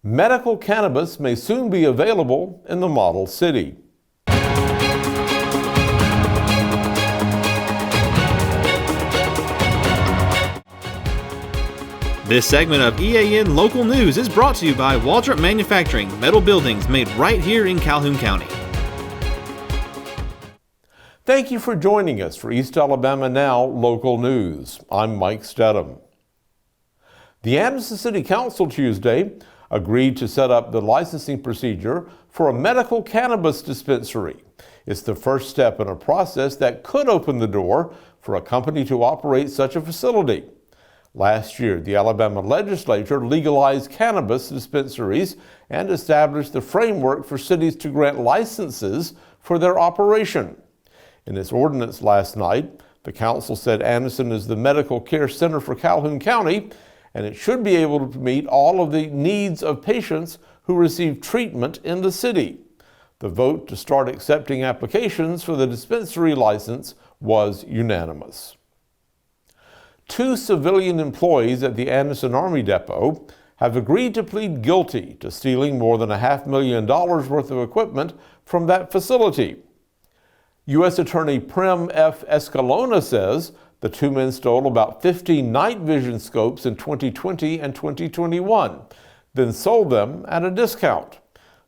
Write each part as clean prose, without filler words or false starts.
Medical cannabis may soon be available in the model city. This segment of EAN Local News is brought to you by Waldrop Manufacturing, metal buildings made right here in Calhoun County. Thank you for joining us for East Alabama Now Local News. I'm Mike Stedham. The Anderson City Council Tuesday agreed to set up the licensing procedure for a medical cannabis dispensary. It's the first step in a process that could open the door for a company to operate such a facility. Last year, the Alabama legislature legalized cannabis dispensaries and established the framework for cities to grant licenses for their operation. In its ordinance last night, the council said Anderson is the medical care center for Calhoun County, and it should be able to meet all of the needs of patients who receive treatment in the city. The vote to start accepting applications for the dispensary license was unanimous. 2 civilian employees at the Anderson Army Depot have agreed to plead guilty to stealing more than $500,000 worth of equipment from that facility. U.S. Attorney Prem F. Escalona says the 2 men stole about 15 night vision scopes in 2020 and 2021, then sold them at a discount.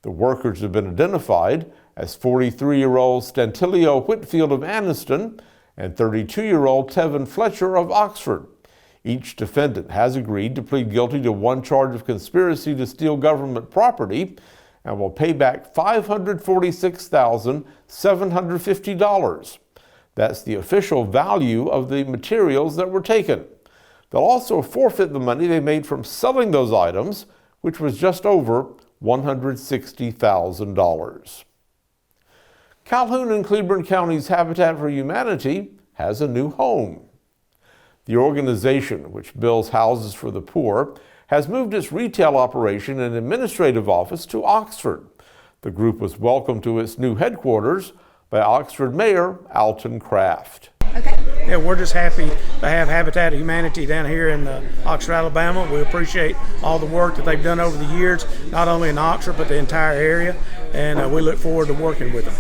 The workers have been identified as 43-year-old Stantilio Whitfield of Anniston and 32-year-old Tevin Fletcher of Oxford. Each defendant has agreed to plead guilty to 1 charge of conspiracy to steal government property and will pay back $546,750. That's the official value of the materials that were taken. They'll also forfeit the money they made from selling those items, which was just over $160,000. Calhoun and Cleburne County's Habitat for Humanity has a new home. The organization, which builds houses for the poor, has moved its retail operation and administrative office to Oxford. The group was welcomed to its new headquarters by Oxford Mayor Alton Kraft. Okay. Yeah, we're just happy to have Habitat for Humanity down here in Oxford, Alabama. We appreciate all the work that they've done over the years, not only in Oxford, but the entire area, and we look forward to working with them.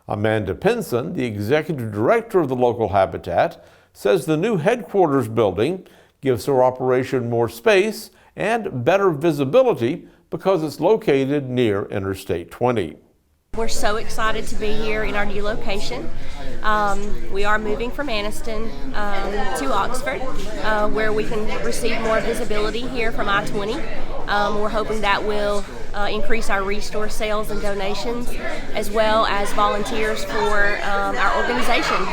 Amanda Pinson, the executive director of the local Habitat, says the new headquarters building gives her operation more space and better visibility because it's located near Interstate 20. We're so excited to be here in our new location. We are moving from Anniston to Oxford, where we can receive more visibility here from I-20. We're hoping that will increase our restore sales and donations, as well as volunteers for our organization.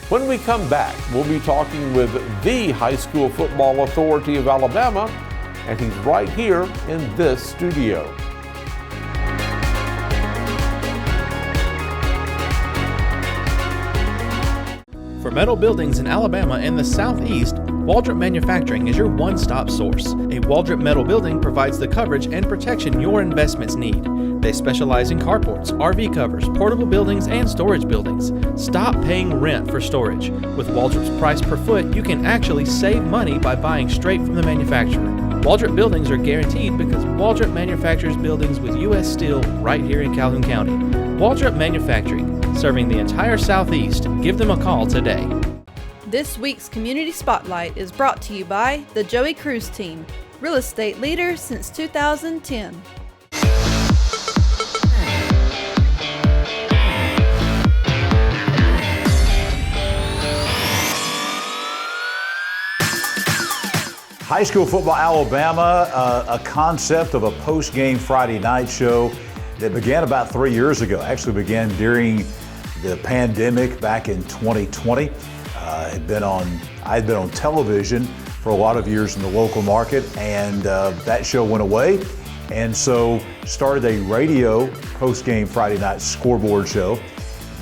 When we come back, we'll be talking with the High School Football Authority of Alabama, and he's right here in this studio. For metal buildings in Alabama and the Southeast, Waldrop Manufacturing is your one-stop source. A Waldrop metal building provides the coverage and protection your investments need. They specialize in carports, RV covers, portable buildings, and storage buildings. Stop paying rent for storage. With Waldrop's price per foot, you can actually save money by buying straight from the manufacturer. Waldrop buildings are guaranteed because Waldrop manufactures buildings with U.S. steel right here in Calhoun County. Waldrop Manufacturing, serving the entire Southeast. Give them a call today. This week's Community Spotlight is brought to you by the Joey Cruz Team, real estate leader since 2010. High School Football Alabama, a concept of a post-game Friday night show that began about 3 years ago. Actually began during the pandemic back in 2020. I'd been on television for a lot of years in the local market, and that show went away. And so started a radio post-game Friday night scoreboard show.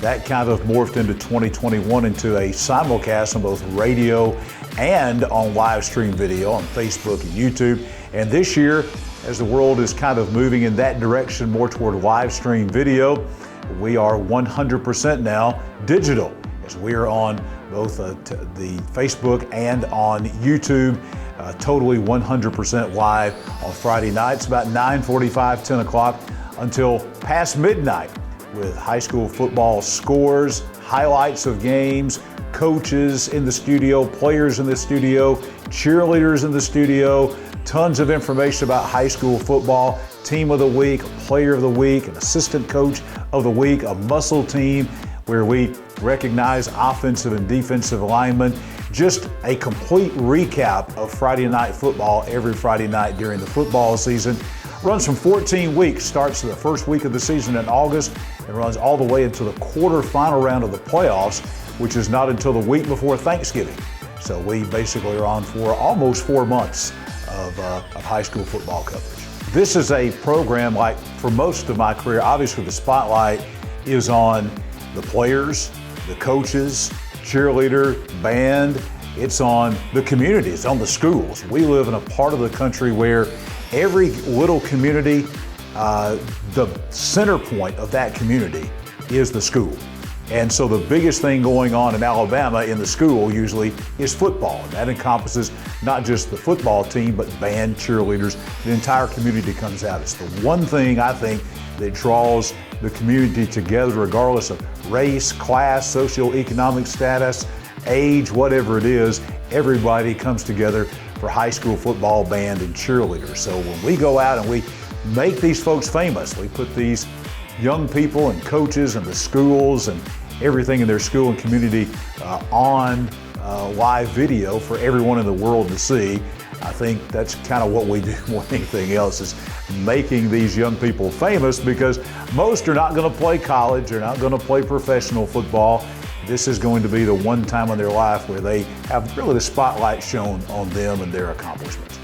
That kind of morphed into 2021 into a simulcast on both radio and on live stream video on Facebook and YouTube. And this year, as the world is kind of moving in that direction more toward live stream video, we are 100% now digital, as we are on both the Facebook and on YouTube. totally 100% live on Friday nights, about 9:45, 10 o'clock until past midnight, with high school football scores, highlights of games, coaches in the studio, players in the studio, cheerleaders in the studio, tons of information about high school football, team of the week, player of the week, an assistant coach of the week, a muscle team where we recognize offensive and defensive linemen. Just a complete recap of Friday night football every Friday night during the football season. Runs from 14 weeks, starts the first week of the season in August and runs all the way into the quarterfinal round of the playoffs, which is not until the week before Thanksgiving. So we basically are on for almost 4 months of high school football coverage. This is a program, like for most of my career, obviously the spotlight is on the players, the coaches, cheerleader, band. It's on the community, it's on the schools. We live in a part of the country where every little community, the center point of that community is the school. And so the biggest thing going on in Alabama in the school usually is football. And that encompasses not just the football team, but band, cheerleaders, the entire community comes out. It's the one thing I think that draws the community together, regardless of race, class, socioeconomic status, age, whatever it is. Everybody comes together for high school football, band, and cheerleaders. So when we go out and we make these folks famous, we put these young people and coaches and the schools and everything in their school and community on live video for everyone in the world to see. I think that's kind of what we do more than anything else, is making these young people famous, because most are not going to play college, they're not going to play professional football. This is going to be the one time in their life where they have really the spotlight shown on them and their accomplishments.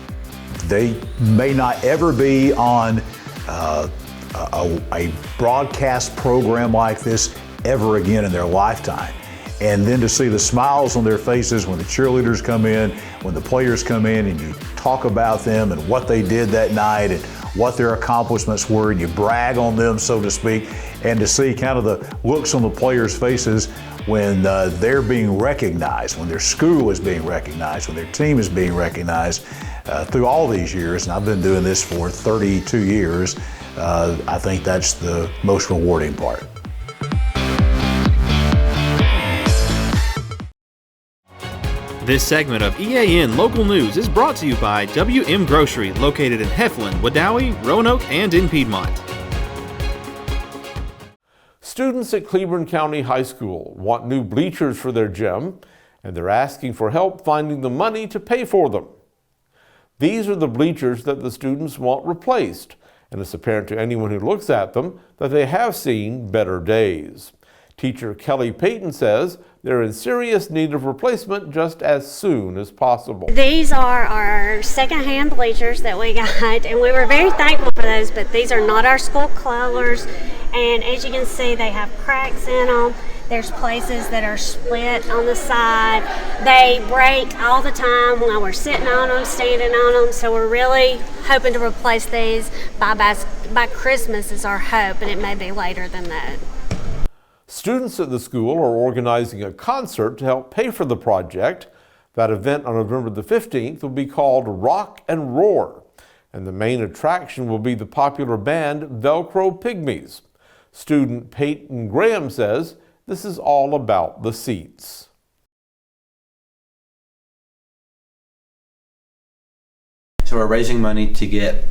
They may not ever be on a broadcast program like this ever again in their lifetime. And then to see the smiles on their faces when the cheerleaders come in, when the players come in, and you talk about them and what they did that night and what their accomplishments were, and you brag on them, so to speak, and to see kind of the looks on the players' faces when they're being recognized, when their school is being recognized, when their team is being recognized through all these years, and I've been doing this for 32 years, I think that's the most rewarding part. This segment of EAN Local News is brought to you by WM Grocery, located in Heflin, Wadowee, Roanoke, and in Piedmont. Students at Cleburne County High School want new bleachers for their gym, and they're asking for help finding the money to pay for them. These are the bleachers that the students want replaced, and it's apparent to anyone who looks at them that they have seen better days. Teacher Kelly Payton says they're in serious need of replacement just as soon as possible. These are our secondhand bleachers that we got, and we were very thankful for those, but these are not our school colors, and as you can see, they have cracks in them. There's places that are split on the side. They break all the time while we're sitting on them, standing on them, so we're really hoping to replace these by Christmas is our hope, and it may be later than that. Students at the school are organizing a concert to help pay for the project. That event on November the 15th will be called Rock and Roar, and the main attraction will be the popular band Velcro Pygmies. Student Peyton Graham says this is all about the seats. So we're raising money to get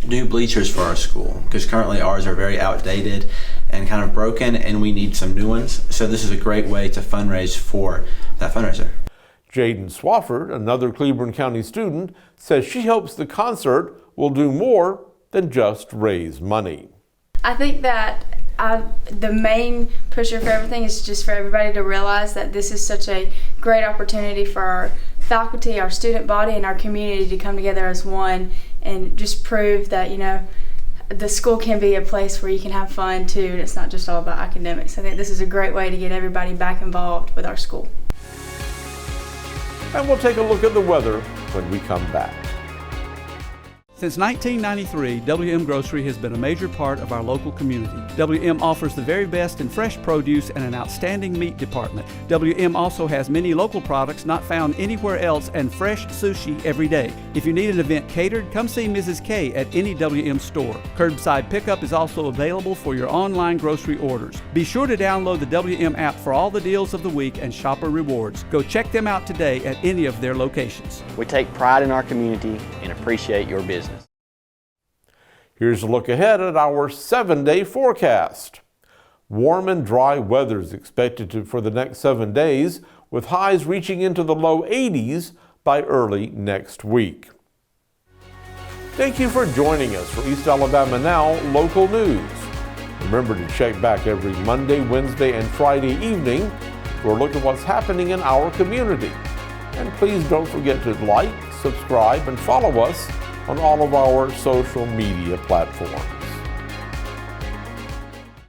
new bleachers for our school, because currently ours are very outdated and kind of broken, and we need some new ones. So this is a great way to fundraise for that fundraiser. Jaden Swafford, another Cleburne County student, says she hopes the concert will do more than just raise money. I think that the main pusher for everything is just for everybody to realize that this is such a great opportunity for our faculty, our student body, and our community to come together as one and just prove that, you know, the school can be a place where you can have fun too, and it's not just all about academics. I think this is a great way to get everybody back involved with our school. And we'll take a look at the weather when we come back. Since 1993, WM Grocery has been a major part of our local community. WM offers the very best in fresh produce and an outstanding meat department. WM also has many local products not found anywhere else and fresh sushi every day. If you need an event catered, come see Mrs. K at any WM store. Curbside pickup is also available for your online grocery orders. Be sure to download the WM app for all the deals of the week and shopper rewards. Go check them out today at any of their locations. We take pride in our community and appreciate your business. Here's a look ahead at our 7-day forecast. Warm and dry weather is expected for the next 7 days, with highs reaching into the low 80s by early next week. Thank you for joining us for East Alabama Now Local News. Remember to check back every Monday, Wednesday, and Friday evening for a look at what's happening in our community. And please don't forget to like, subscribe, and follow us on all of our social media platforms.